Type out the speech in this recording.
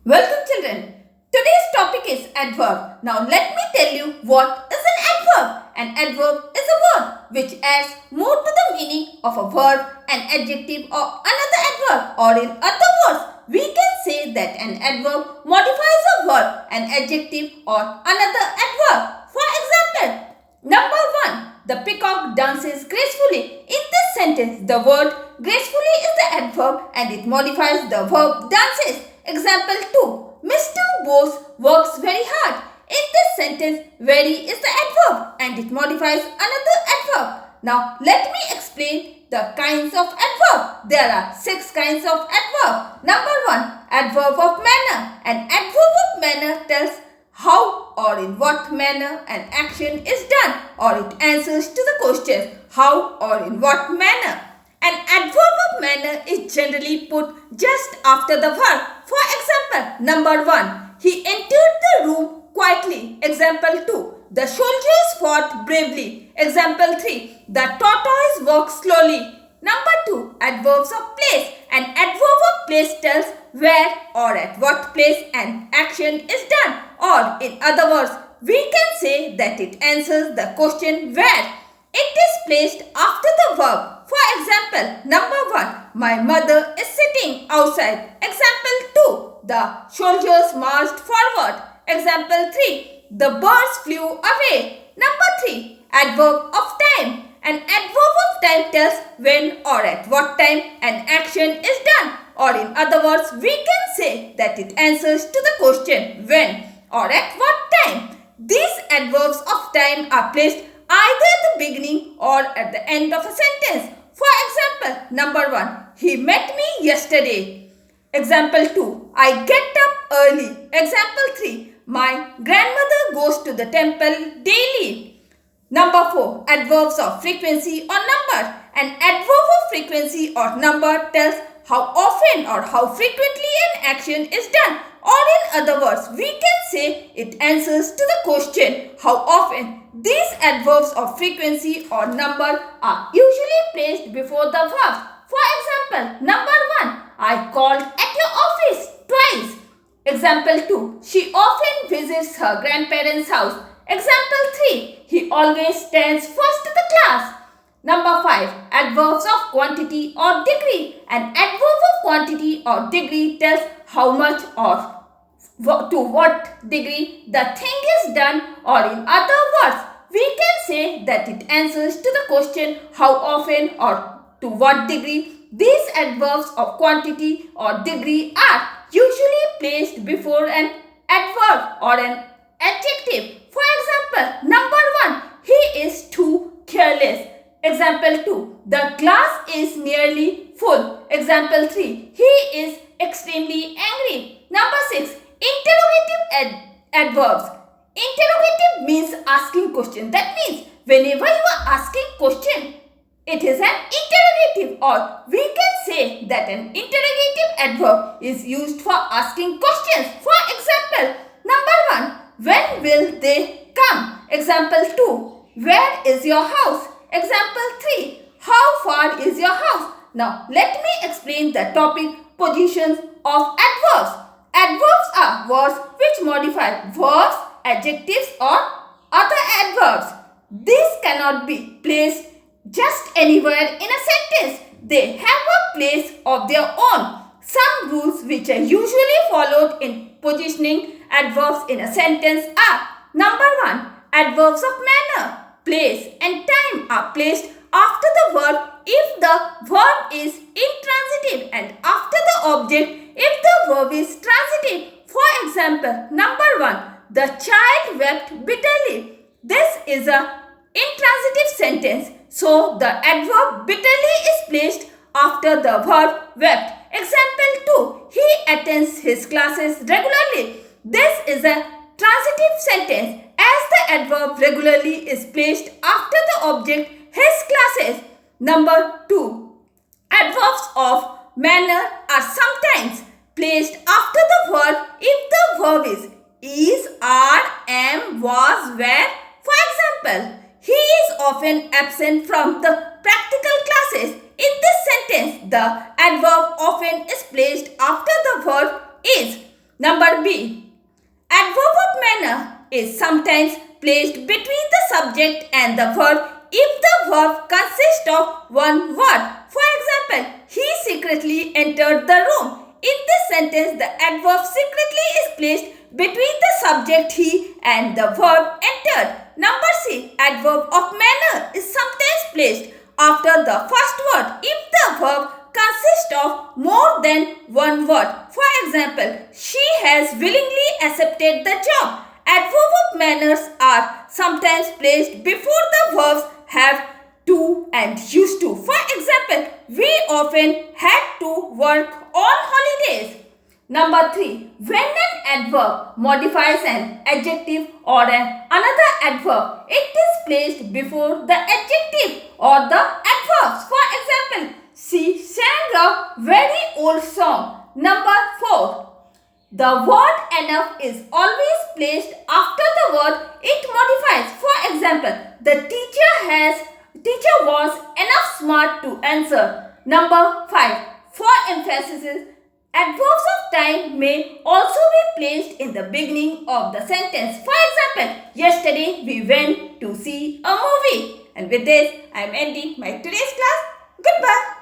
Welcome children. Today's topic is adverb. Now let me tell you what is an adverb. An adverb is a word which adds more to the meaning of a verb, an adjective or another adverb, or in other words, we can say that an adverb modifies a verb, an adjective or another adverb. For example, number 1. The peacock dances gracefully. In this sentence, the word gracefully is the adverb and it modifies the verb dances. Example 2. Mr. Bose works very hard. In this sentence, very is the adverb and it modifies another adverb. Now, let me explain the kinds of adverb. There are 6 kinds of adverb. Number 1. Adverb of manner. An adverb of manner tells how or in what manner an action is done, or it answers to the question how or in what manner. An adverb of manner is generally put just after the verb. For example, number 1. He entered the room quietly. Example 2. The soldiers fought bravely. Example 3. The tortoise walked slowly. Number 2. Adverbs of place. An adverb of place tells where or at what place an action is done. Or in other words, we can say that it answers the question where. It is placed after the verb. For example, number 1. My mother is sitting outside. Example 2. The soldiers marched forward. Example 3. The birds flew away. Number 3. Adverb of time. An adverb of time tells when or at what time an action is done. Or in other words, we can say that it answers to the question when or at what time. These adverbs of time are placed either at the beginning or at the end of a sentence. For example, number 1. He met me yesterday. Example 2. I get up early. Example 3. My grandmother goes to the temple daily. Number 4. Adverbs of frequency or number. An adverb of frequency or number tells how often or how frequently an action is done. Or in other words, we can say it answers to the question how often. These adverbs of frequency or number are usually placed before the verb. For example, number 1. I called at your office twice. Example 2. She often visits her grandparents' house. Example 3. He always stands first in the class. Number 5. Adverbs of quantity or degree. An adverb of quantity or degree tells how much or to what degree the thing is done, or in other words, we can say that it answers to the question how often or to what degree. These adverbs of quantity or degree are usually placed before an adverb or an adjective. For example, number 1. He is too careless. Example 2. The glass is nearly full. Example 3. He is extremely angry. Number 6. Interrogative adverbs. Interrogative means asking question. That means whenever you are asking question, it is an interrogative, or we can say that an interrogative adverb is used for asking questions. For example, number 1. When will they come? Example 2. Where is your house? Example 3. How far is your house? Now let me explain the topic positions of adverbs. Adverbs are words which modify verbs, adjectives or other adverbs. These cannot be placed just anywhere in a sentence. They have a place of their own. Some rules which are usually followed in positioning adverbs in a sentence are: number 1. Adverbs of manner. Place and time are placed after the verb if the verb is intransitive and after the object if the verb is transitive. For example, number 1. The child wept bitterly. This is a intransitive sentence, so the adverb bitterly is placed after the verb wept. Example 2. He attends his classes regularly. This is a transitive sentence as the adverb regularly is placed after the object his classes. Number 2. Adverbs of manner are sometimes placed after the verb if the verb is, are, am, was, were. For example, he is often absent from the practical classes. In this sentence, the adverb often is placed after the verb is. Number B. Adverb of manner is sometimes placed between the subject and the verb if the verb consists of one word. For example, he secretly entered the room. In this sentence, the adverb secretly is placed between the subject he and the verb entered. Number C. Adverb of manner is sometimes placed after the first word if the verb consists of more than one word. For example, she has willingly accepted the job. Adverb of manners are sometimes placed before the verbs have to and used to. For example, we often had to work on holidays. Number 3. When an adverb modifies an adjective or another adverb, it is placed before the adjective or the adverbs. For example, she sang a very old song. Number 4. The word enough is always placed after the word it modifies. For example, the teacher was enough smart to answer. Number 5. For emphasis, adverbs of time may also be placed in the beginning of the sentence. For example, yesterday we went to see a movie. And with this, I am ending my today's class. Goodbye.